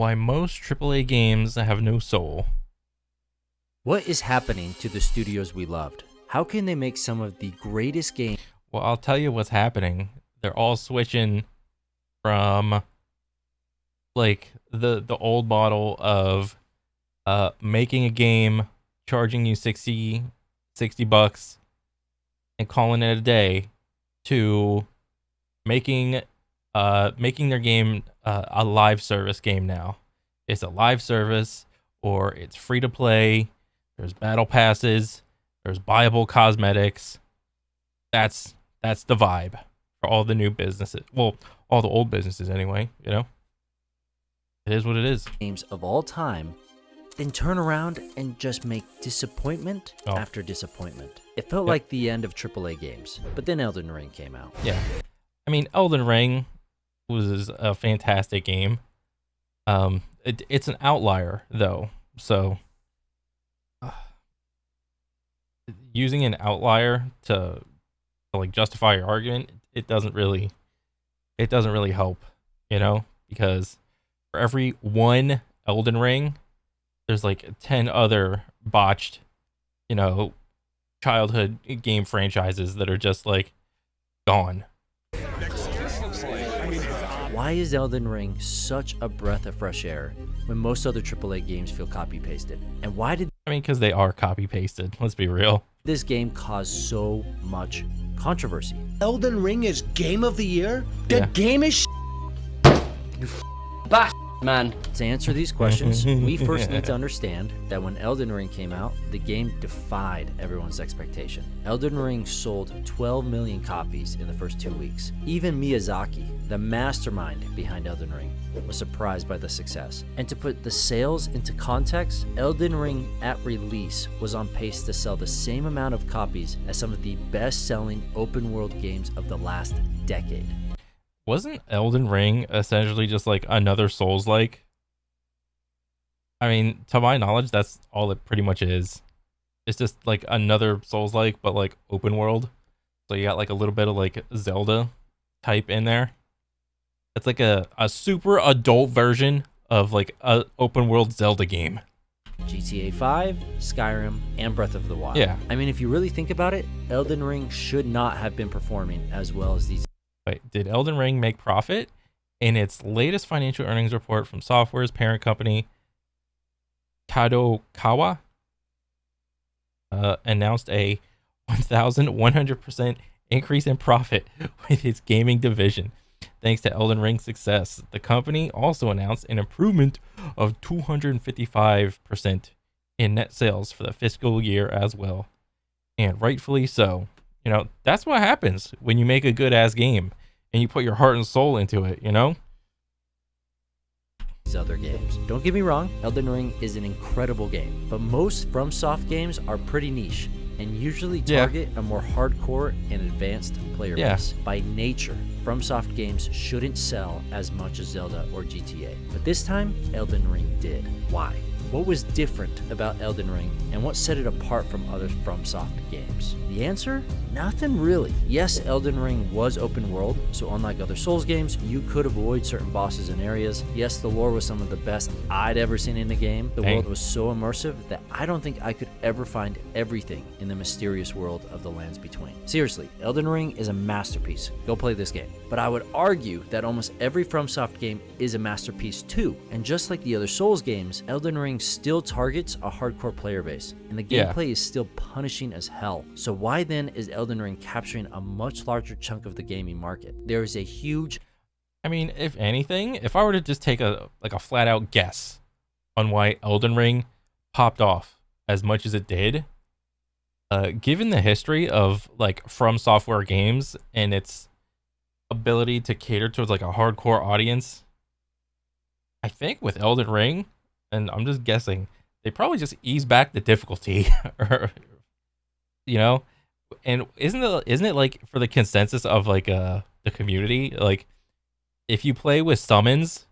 Why most AAA games have no soul. What is happening to the studios we loved? How can they make some of the greatest games? Well, I'll tell you what's happening. They're all switching from like the old model of making a game, charging you 60 bucks and calling it a day, to making making their game a live service game now. It's a live service, or it's free to play. There's battle passes, there's buyable cosmetics. That's the vibe for all the new businesses. Well, all the old businesses anyway, you know? It is what it is. Games of all time, then turn around and just make disappointment Oh. after disappointment. It felt Yep. like the end of AAA games, but then Elden Ring came out. Yeah. I mean, Elden Ring was a fantastic game. It's an outlier though. So using an outlier to like justify your argument, it doesn't really help, you know, because for every one Elden Ring, there's like 10 other botched, you know, childhood game franchises that are just like gone. Why is Elden Ring such a breath of fresh air when most other AAA games feel copy-pasted? And why did I mean, because they are copy pasted. Let's be real. this game cause so much controversy? Elden Ring is Game of the Year? The Yeah. game is Man, To answer these questions, we first need to understand that when Elden Ring came out, the game defied everyone's expectation. Elden Ring sold 12 million copies in the first 2 weeks. Even Miyazaki, the mastermind behind Elden Ring, was surprised by the success. And to put the sales into context, Elden Ring at release was on pace to sell the same amount of copies as some of the best-selling open-world games of the last decade. Wasn't Elden Ring essentially just like another Souls-like? I mean, to my knowledge, that's all it pretty much is. It's just like another Souls-like, but like open world. So you got like a little bit of like Zelda type in there. It's like a super adult version of like a open world Zelda game. GTA 5, Skyrim, and Breath of the Wild. Yeah. I mean, if you really think about it, Elden Ring should not have been performing as well as these. Wait, did Elden Ring make profit? In its latest financial earnings report from software's parent company, Kadokawa, announced a 1,100% increase in profit with its gaming division, thanks to Elden Ring's success. The company also announced an improvement of 255% in net sales for the fiscal year as well, and rightfully so. You know, that's what happens when you make a good ass game and you put your heart and soul into it, you know? Other games. Don't get me wrong, Elden Ring is an incredible game, but most FromSoft games are pretty niche and usually Yeah. target a more hardcore and advanced player Yeah. base. By nature, FromSoft games shouldn't sell as much as Zelda or GTA, but this time, Elden Ring did. Why? What was different about Elden Ring, and what set it apart from other FromSoft games? The answer? Nothing really. Yes, Elden Ring was open world, so unlike other Souls games, you could avoid certain bosses and areas. Yes, the lore was some of the best I'd ever seen in a game. The Dang. world was so immersive that I don't think I could ever find everything in the mysterious world of the lands between. Seriously, Elden Ring is a masterpiece. Go play this game. But I would argue that almost every FromSoft game is a masterpiece too. And just like the other Souls games, Elden Ring still targets a hardcore player base, and the Yeah. gameplay is still punishing as hell. So why then is Elden Ring capturing a much larger chunk of the gaming market? There is a huge I mean, if anything, if I were to just take a flat out guess on why Elden Ring popped off as much as it did, given the history of like From Software games and its ability to cater towards like a hardcore audience, I think with Elden Ring, and I'm just guessing, they probably just ease back the difficulty, or you know, and isn't it like for the consensus of like the community, like if you play with summons,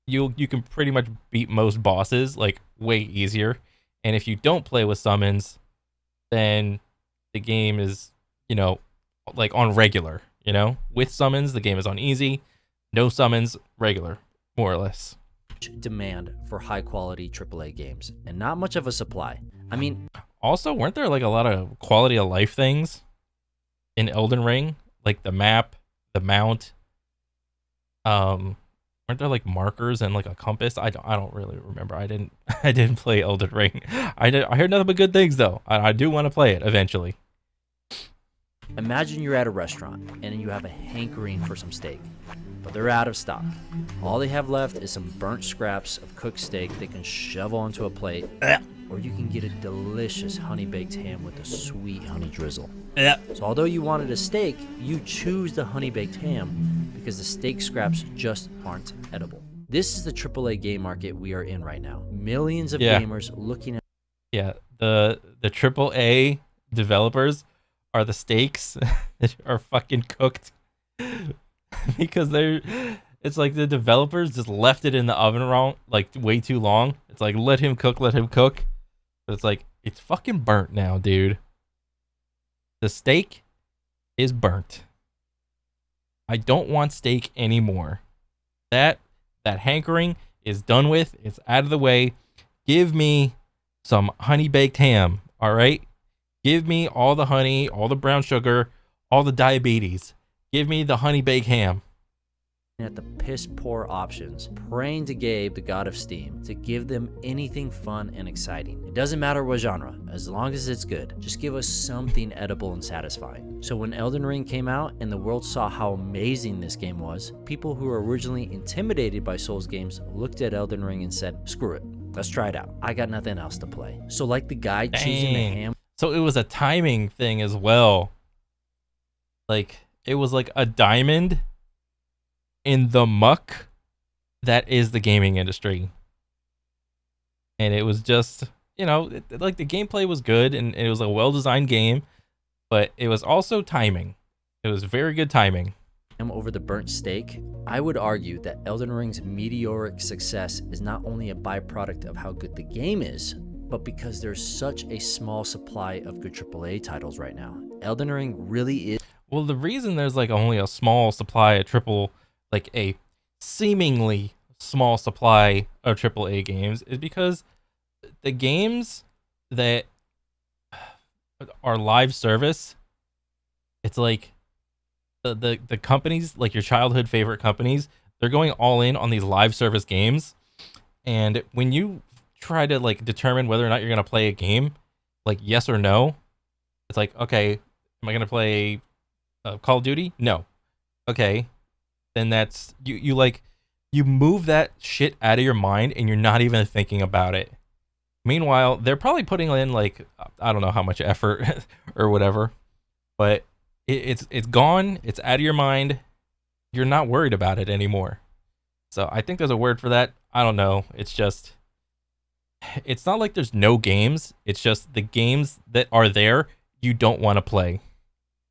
you can pretty much beat most bosses like way easier, and if you don't play with summons, then the game is, you know, like on regular, you know, with summons the game is on easy, no summons regular, more or less. demand for high-quality AAA games, and not much of a supply. I mean, Also, weren't there like a lot of quality of life things in Elden Ring? Like the map, the mount. Weren't there like markers and like a compass? I don't really remember. I didn't play Elden Ring. I heard nothing but good things though. I do want to play it eventually. imagine you're at a restaurant and you have a hankering for some steak, but they're out of stock. All they have left is some burnt scraps of cooked steak they can shovel onto a plate, or you can get a delicious honey-baked ham with a sweet honey drizzle. So although you wanted a steak, you choose the honey-baked ham because the steak scraps just aren't edible. This is the AAA game market we are in right now. Millions of gamers looking at... Yeah, the AAA developers are the steaks that are fucking cooked because it's like the developers just left it in the oven wrong, like way too long. It's like, let him cook. But it's like, it's fucking burnt now, dude. The steak is burnt. I don't want steak anymore. That hankering is done with. It's out of the way. Give me some honey baked ham, all right? Give me all the honey, all the brown sugar, all the diabetes. Give me the honey baked ham. At the piss poor options, praying to Gabe, the god of Steam, to give them anything fun and exciting. It doesn't matter what genre, as long as it's good. Just give us something edible and satisfying. So when Elden Ring came out and the world saw how amazing this game was, people who were originally intimidated by Souls games looked at Elden Ring and said, screw it, let's try it out. I got nothing else to play. So like the guy choosing the ham. So it was a timing thing as well. Like, it was like a diamond in the muck that is the gaming industry. And it was just, like the gameplay was good and it was a well-designed game, but it was also timing. It was very good timing. Over the burnt steak, I would argue that Elden Ring's meteoric success is not only a byproduct of how good the game is, but because there's such a small supply of good AAA titles right now. Elden Ring really is... Well, the reason there's like only a small supply of like a seemingly small supply of AAA games is because the games that are live service, it's like the companies, like your childhood favorite companies, they're going all in on these live service games. And when you try to like determine whether or not you're going to play a game, like yes or no, it's like, okay, am I going to play Call of Duty? No. Okay. Then that's you move that shit out of your mind and you're not even thinking about it. Meanwhile, they're probably putting in like, I don't know how much effort or whatever, but it's gone. It's out of your mind. You're not worried about it anymore. So I think there's a word for that. I don't know. It's not like there's no games. It's just the games that are there, you don't want to play.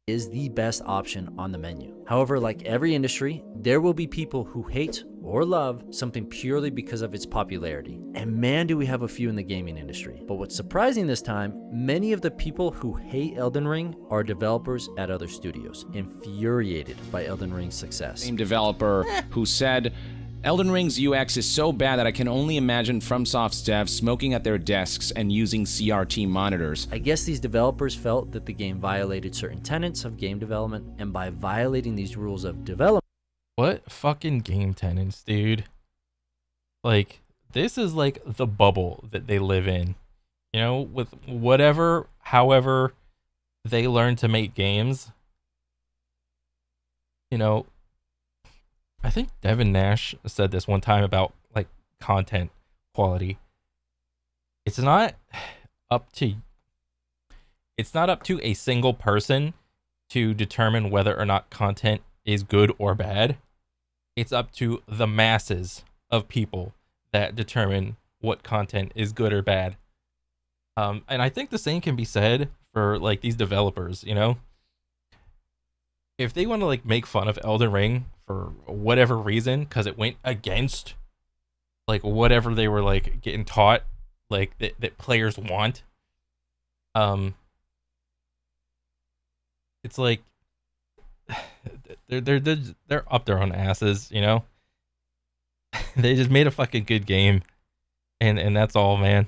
Is the best option on the menu. However, like every industry, there will be people who hate or love something purely because of its popularity. And man, do we have a few in the gaming industry. But what's surprising this time, many of the people who hate Elden Ring are developers at other studios, infuriated by Elden Ring's success. Same developer who said, Elden Ring's UX is so bad that I can only imagine FromSoft's devs smoking at their desks and using CRT monitors. I guess these developers felt that the game violated certain tenets of game development, and by violating these rules of development... What fucking game tenants, dude? Like, this is like the bubble that they live in. With however they learn to make games. I think Devin Nash said this one time about like content quality. It's not up to a single person to determine whether or not content is good or bad. It's up to the masses of people that determine what content is good or bad. And I think the same can be said for like these developers, If they want to like make fun of Elden Ring for whatever reason, because it went against like whatever they were like getting taught, like that players want, it's like they're up their own asses, They just made a fucking good game, and that's all, man.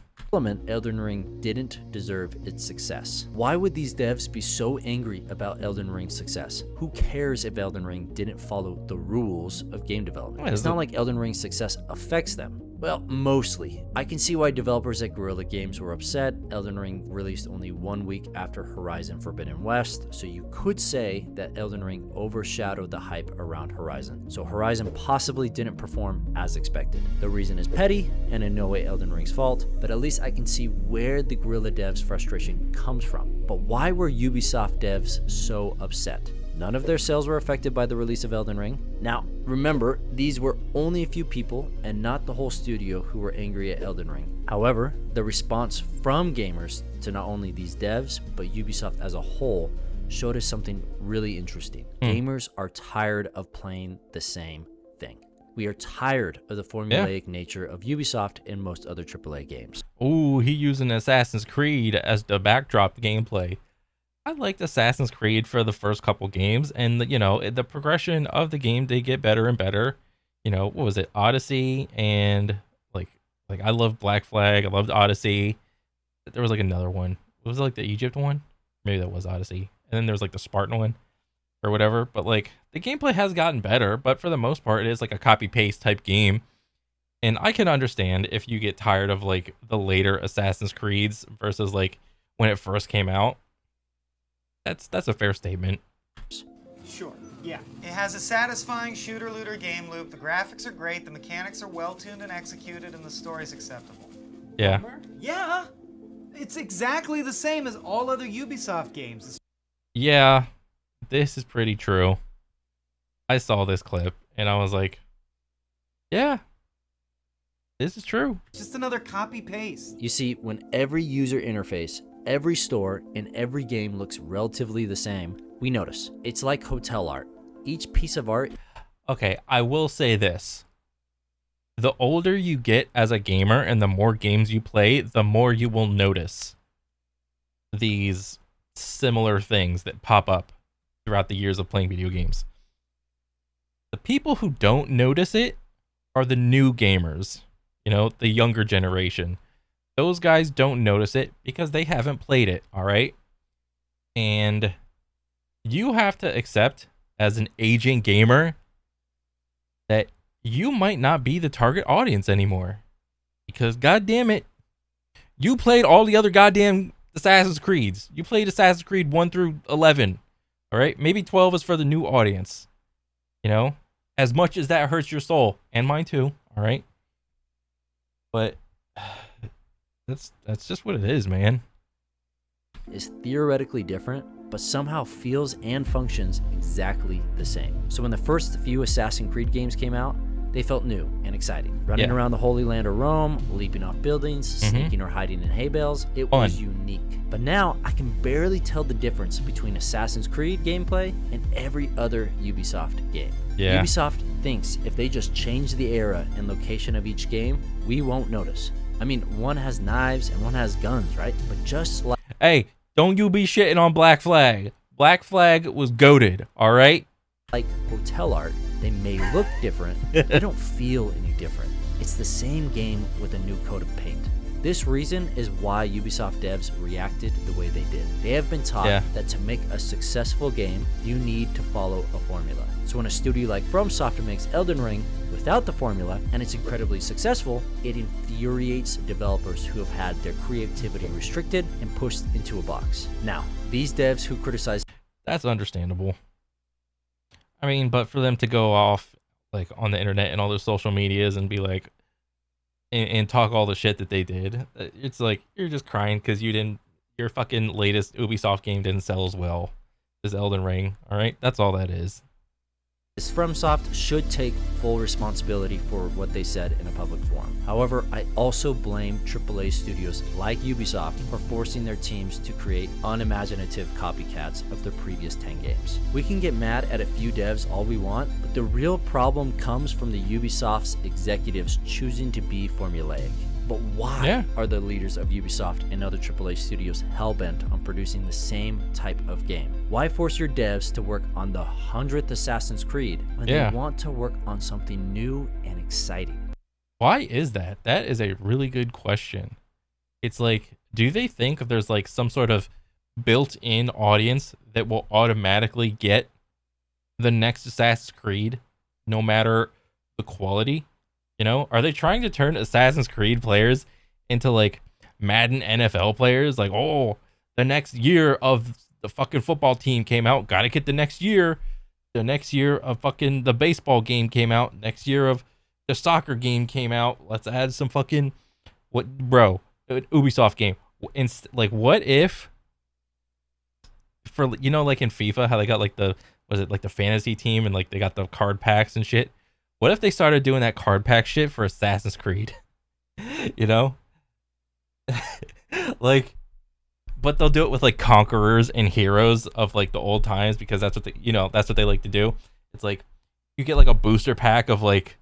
Elden Ring didn't deserve its success. Why would these devs be so angry about Elden Ring's success? Who cares if Elden Ring didn't follow the rules of game development? It's not like Elden Ring's success affects them. Well, mostly. I can see why developers at Guerrilla Games were upset. Elden Ring released only 1 week after Horizon Forbidden West, so you could say that Elden Ring overshadowed the hype around Horizon. So Horizon possibly didn't perform as expected. The reason is petty, and in no way Elden Ring's fault, but at least I can see where the Guerrilla devs' frustration comes from. But why were Ubisoft devs so upset? None of their sales were affected by the release of Elden Ring. Now, remember, these were only a few people and not the whole studio who were angry at Elden Ring. However, the response from gamers to not only these devs, but Ubisoft as a whole showed us something really interesting. Gamers are tired of playing the same thing. We are tired of the formulaic nature of Ubisoft and most other AAA games. Ooh, he using Assassin's Creed as the backdrop gameplay. I liked Assassin's Creed for the first couple games, and the progression of the game did get better and better. What was it, Odyssey, and like I loved Black Flag, I loved Odyssey. There was like another one. Was it like the Egypt one? Maybe that was Odyssey. And then there was like the Spartan one or whatever. But like the gameplay has gotten better, but for the most part, it is like a copy paste type game. And I can understand if you get tired of like the later Assassin's Creeds versus like when it first came out. That's a fair statement. Sure, yeah. It has a satisfying shooter-looter game loop, the graphics are great, the mechanics are well-tuned and executed, and the story's acceptable. Yeah. Yeah, it's exactly the same as all other Ubisoft games. Yeah, this is pretty true. I saw this clip, and I was like, yeah, this is true. It's just another copy-paste. You see, when every user interface, every store, and every game looks relatively the same, we notice. It's like hotel art. Each piece of art... Okay, I will say this. The older you get as a gamer and the more games you play, the more you will notice these similar things that pop up throughout the years of playing video games. The people who don't notice it are the new gamers, the younger generation. Those guys don't notice it because they haven't played it, all right? And you have to accept, as an aging gamer, that you might not be the target audience anymore. Because, goddamn it, you played all the other goddamn Assassin's Creeds. You played Assassin's Creed 1 through 11, all right? Maybe 12 is for the new audience, As much as that hurts your soul, and mine too, all right? But... That's just what it is, man. Is theoretically different, but somehow feels and functions exactly the same. So when the first few Assassin's Creed games came out, they felt new and exciting. Running around the Holy Land of Rome, leaping off buildings, sneaking or hiding in hay bales, it was unique. But now I can barely tell the difference between Assassin's Creed gameplay and every other Ubisoft game. Yeah. Ubisoft thinks if they just change the era and location of each game, we won't notice. I mean, one has knives and one has guns, right? But just like... Hey, don't you be shitting on Black Flag. Black Flag was goated, all right? Like hotel art, they may look different, they don't feel any different. It's the same game with a new coat of paint. This reason is why Ubisoft devs reacted the way they did. They have been taught that to make a successful game, you need to follow a formula. So when a studio like FromSoftware makes Elden Ring without the formula, and it's incredibly successful, it infuriates developers who have had their creativity restricted and pushed into a box. Now, these devs who criticize... That's understandable. I mean, but for them to go off like on the internet and all their social medias and be like, and talk all the shit that they did, it's like you're just crying because your fucking latest Ubisoft game didn't sell as well as Elden Ring. All right, that's all that is. FromSoft should take full responsibility for what they said in a public forum. However, I also blame AAA studios like Ubisoft for forcing their teams to create unimaginative copycats of their previous 10 games. We can get mad at a few devs all we want, but The real problem comes from the Ubisoft's executives choosing to be formulaic. But why are the leaders of Ubisoft and other AAA studios hellbent on producing the same type of game? Why force your devs to work on the 100th Assassin's Creed when they want to work on something new and exciting? Why is that? That is a really good question. It's like, do they think there's like some sort of built-in audience that will automatically get the next Assassin's Creed no matter the quality? You know, are they trying to turn Assassin's Creed players into like Madden NFL players? Like, oh, the next year of the fucking football team came out, gotta get the next year. The next year of fucking the baseball game came out. Next year of the soccer game came out. Let's add some fucking Ubisoft game. Like, what if for, you know, like in FIFA, how they got like the fantasy team and like they got the card packs and shit? What if they started doing that card pack shit for Assassin's Creed? You know? Like, but they'll do it with like conquerors and heroes of like the old times, because that's what that's what they like to do. It's like you get like a booster pack of like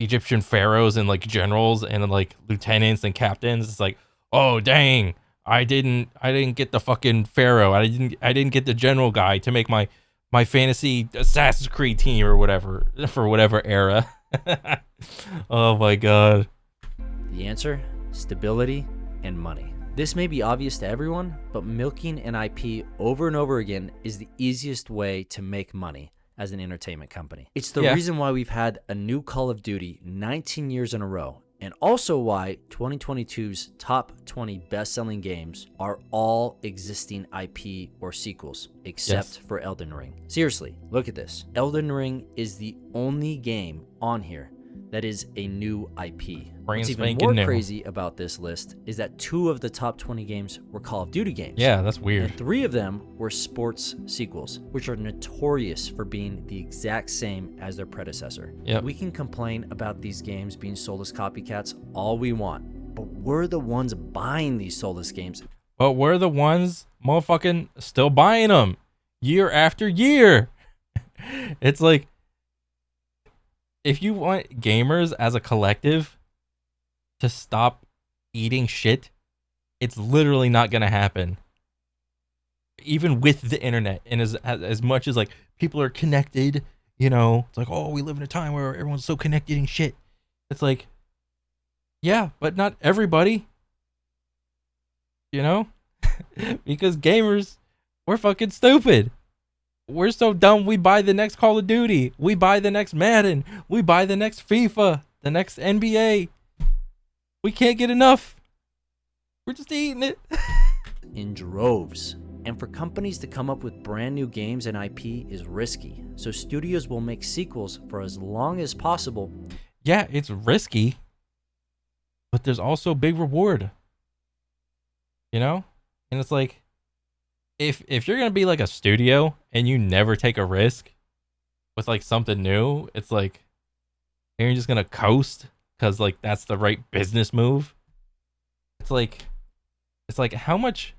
Egyptian pharaohs and like generals and then like lieutenants and captains. It's like, oh dang, I didn't get the fucking pharaoh. I didn't get the general guy to make my fantasy Assassin's Creed team or whatever for whatever era. Oh my god. The answer? Stability and money. This may be obvious to everyone, but milking an IP over and over again is the easiest way to make money as an entertainment company. It's the reason why we've had a new Call of Duty 19 years in a row, and also why 2022's top 20 best-selling games are all existing IP or sequels, except for Elden Ring. Seriously, look at this. Elden Ring is the only game on here that is a new IP. What's even more crazy about this list is that 2 of the top 20 games were Call of Duty games. Yeah, that's weird. And 3 of them were sports sequels, which are notorious for being the exact same as their predecessor. Yep. We can complain about these games being soulless copycats all we want, but we're the ones buying these soulless games. But we're the ones motherfucking still buying them year after year. It's like, if you want gamers as a collective to stop eating shit, it's literally not going to happen. Even with the internet, and as much as like people are connected, you know, it's like, oh, we live in a time where everyone's so connected and shit. It's like, yeah, but not everybody, you know, because gamers, we're fucking stupid. We're so dumb, we buy the next Call of Duty. We buy the next Madden. We buy the next FIFA. The next NBA. We can't get enough. We're just eating it. In droves. And for companies to come up with brand new games and IP is risky. So studios will make sequels for as long as possible. Yeah, it's risky. But there's also big reward. You know? And it's like, if you're gonna be like a studio and you never take a risk with like something new, it's like you're just gonna coast because like that's the right business move. It's like how much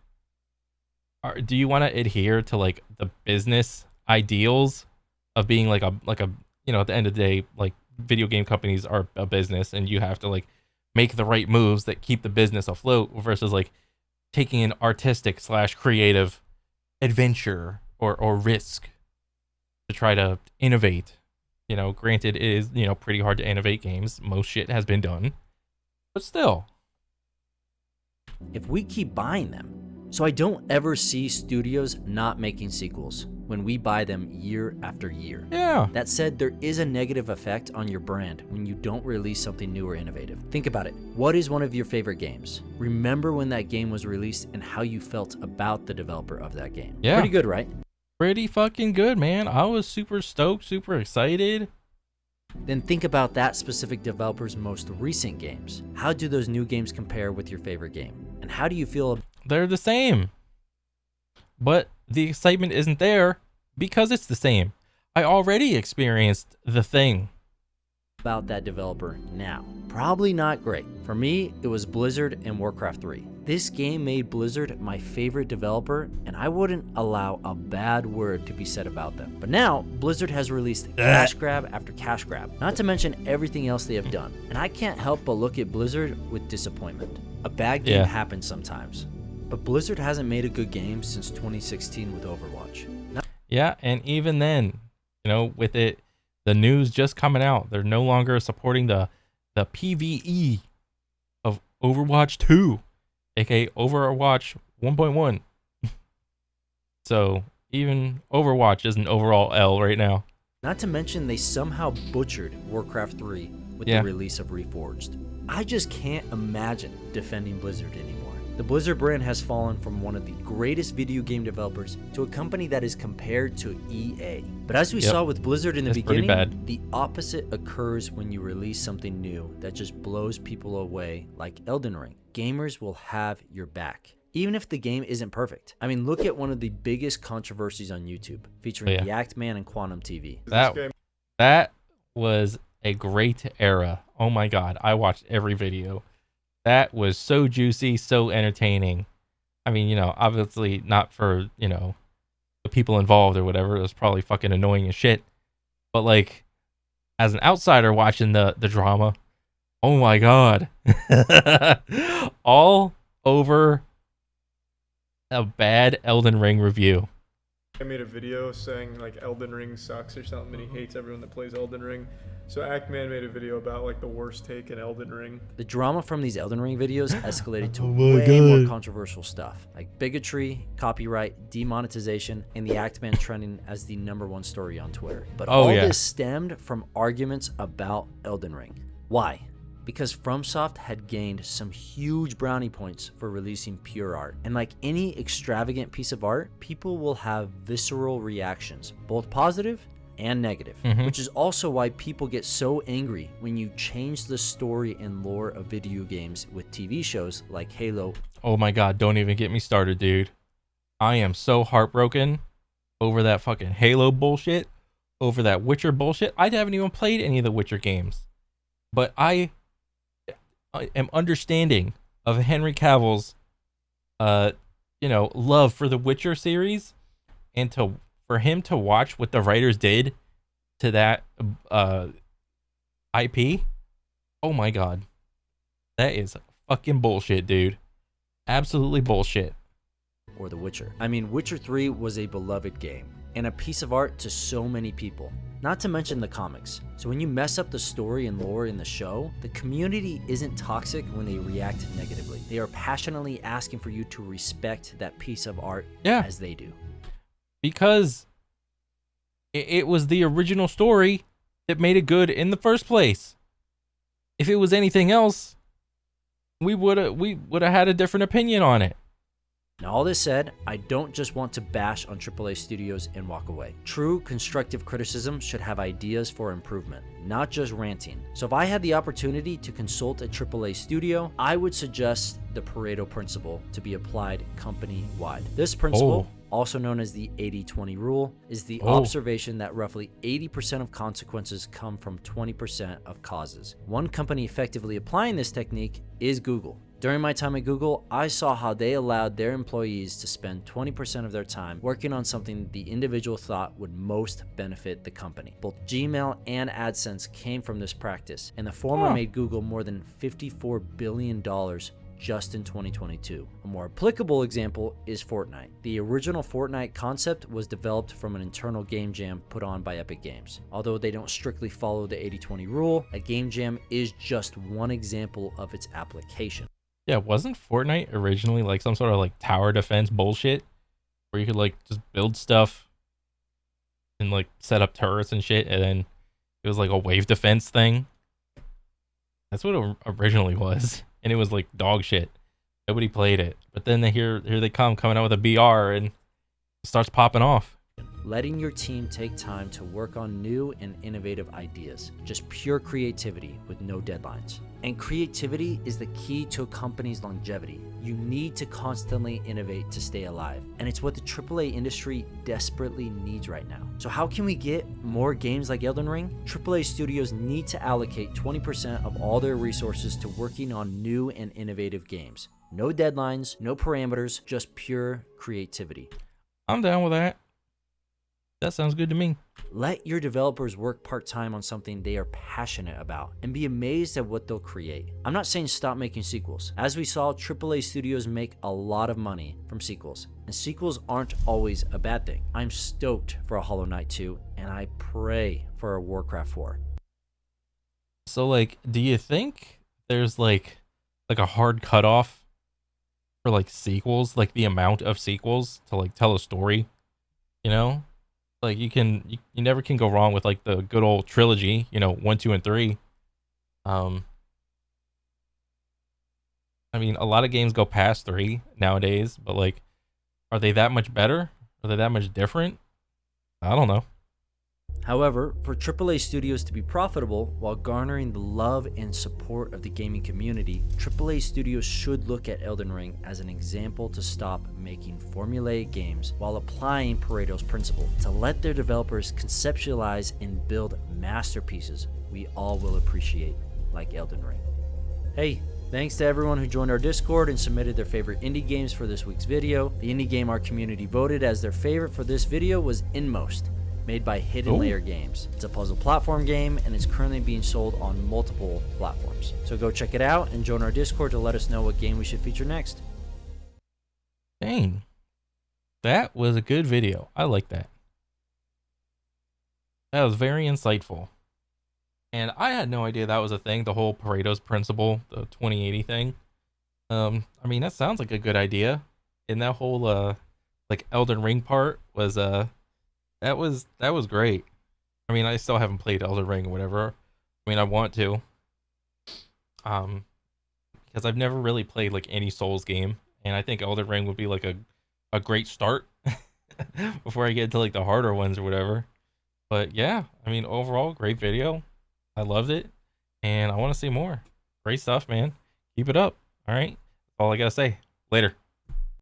do you want to adhere to like the business ideals of being like a you know, at the end of the day, like video game companies are a business and you have to like make the right moves that keep the business afloat versus like taking an artistic / creative adventure or risk to try to innovate. You know, granted, it is, you know, pretty hard to innovate games. Most shit has been done, but still. If we keep buying them, so I don't ever see studios not making sequels when we buy them year after year. Yeah. That said, there is a negative effect on your brand when you don't release something new or innovative. Think about it. What is one of your favorite games? Remember when that game was released and how you felt about the developer of that game. Yeah. Pretty good, right? Pretty fucking good, man. I was super stoked, super excited. Then think about that specific developer's most recent games. How do those new games compare with your favorite game? And how do you feel? They're the same. But the excitement isn't there because it's the same. I already experienced the thing. About that developer now? Probably not great. For me, it was Blizzard and Warcraft 3. This game made Blizzard my favorite developer, and I wouldn't allow a bad word to be said about them. But now, Blizzard has released cash grab after cash grab, not to mention everything else they have done. And I can't help but look at Blizzard with disappointment. A bad game happens sometimes, but Blizzard hasn't made a good game since 2016 with Overwatch. Yeah, and even then, you know, with it, the news just coming out, they're no longer supporting the PvE of Overwatch 2, aka Overwatch 1.1. So even Overwatch is an overall L right now. Not to mention they somehow butchered Warcraft 3 with the release of Reforged. I just can't imagine defending Blizzard anymore. The Blizzard brand has fallen from one of the greatest video game developers to a company that is compared to EA. But as we saw with Blizzard in the beginning, the opposite occurs when you release something new that just blows people away like Elden Ring. Gamers will have your back, even if the game isn't perfect. I mean, look at one of the biggest controversies on YouTube, featuring Yacht Man and Quantum TV. That was a great era. Oh my god, I watched every video. That was so juicy, so entertaining. I mean, you know, obviously not for, you know, the people involved or whatever. It was probably fucking annoying as shit. But like, as an outsider watching the drama, oh my god. All over a bad Elden Ring review. I made a video saying like Elden Ring sucks or something, and he hates everyone that plays Elden Ring. So Ackman made a video about like the worst take in Elden Ring. The drama from these Elden Ring videos escalated to way more controversial stuff, like bigotry, copyright, demonetization, and the Ackman trending as the #1 story on Twitter. But all this stemmed from arguments about Elden Ring. Why? Because FromSoft had gained some huge brownie points for releasing pure art. And like any extravagant piece of art, people will have visceral reactions, both positive and negative, which is also why people get so angry when you change the story and lore of video games with TV shows like Halo. Oh my god, don't even get me started, dude. I am so heartbroken over that fucking Halo bullshit, over that Witcher bullshit. I haven't even played any of the Witcher games, but I am understanding of Henry Cavill's you know, love for the Witcher series, and for him to watch what the writers did to that IP. Oh my god, that is fucking bullshit, dude. Absolutely bullshit. Or The Witcher. I mean, Witcher 3 was a beloved game and a piece of art to so many people, not to mention the comics. So when you mess up the story and lore in the show, the community isn't toxic when they react negatively. They are passionately asking for you to respect that piece of art as they do. Because it was the original story that made it good in the first place. If it was anything else, we would have had a different opinion on it. Now, all this said, I don't just want to bash on AAA studios and walk away. True constructive criticism should have ideas for improvement, not just ranting. So if I had the opportunity to consult a AAA studio, I would suggest the Pareto principle to be applied company-wide. This principle, also known as the 80-20 rule, is the observation that roughly 80% of consequences come from 20% of causes. One company effectively applying this technique is Google. During my time at Google, I saw how they allowed their employees to spend 20% of their time working on something the individual thought would most benefit the company. Both Gmail and AdSense came from this practice, and the former made Google more than $54 billion just in 2022. A more applicable example is Fortnite. The original Fortnite concept was developed from an internal game jam put on by Epic Games. Although they don't strictly follow the 80-20 rule, a game jam is just one example of its application. Yeah, wasn't Fortnite originally like some sort of like tower defense bullshit where you could like just build stuff and like set up turrets and shit, and then it was like a wave defense thing? That's what it originally was, and it was like dog shit. Nobody played it, but then here they coming out with a BR, and it starts popping off. Letting your team take time to work on new and innovative ideas. Just pure creativity with no deadlines. And creativity is the key to a company's longevity. You need to constantly innovate to stay alive, and it's what the AAA industry desperately needs right now. So how can we get more games like Elden Ring? AAA studios need to allocate 20% of all their resources to working on new and innovative games. No deadlines, no parameters, just pure creativity. I'm down with that. That sounds good to me. Let your developers work part-time on something they are passionate about and be amazed at what they'll create. I'm not saying stop making sequels. As we saw, AAA studios make a lot of money from sequels, and sequels aren't always a bad thing. I'm stoked for a Hollow Knight 2, and I pray for a Warcraft 4. So, like, do you think there's like a hard cutoff for like sequels, like the amount of sequels to like tell a story? You know? Like you never can go wrong with like the good old trilogy, 1, 2, and 3. I mean, a lot of games go past 3 nowadays, but like, are they that much better? Are they that much different? I don't know. However, for AAA studios to be profitable while garnering the love and support of the gaming community, AAA studios should look at Elden Ring as an example to stop making formulaic games while applying Pareto's principle to let their developers conceptualize and build masterpieces we all will appreciate, like Elden Ring. Hey, thanks to everyone who joined our Discord and submitted their favorite indie games for this week's video. The indie game our community voted as their favorite for this video was Inmost, made by Hidden Layer Games. It's a puzzle platform game and is currently being sold on multiple platforms. So go check it out and join our Discord to let us know what game we should feature next. Dang. That was a good video. I like that. That was very insightful. And I had no idea that was a thing, the whole Pareto's principle, the 2080 thing. I mean, that sounds like a good idea. And that whole like Elden Ring part was that was great. I mean, I still haven't played Elden Ring or whatever. I mean, I want to. Because I've never really played like any Souls game, and I think Elden Ring would be like a great start before I get to like the harder ones or whatever. But yeah, I mean, overall, great video. I loved it, and I want to see more. Great stuff, man. Keep it up. All right. That's all I gotta say. Later.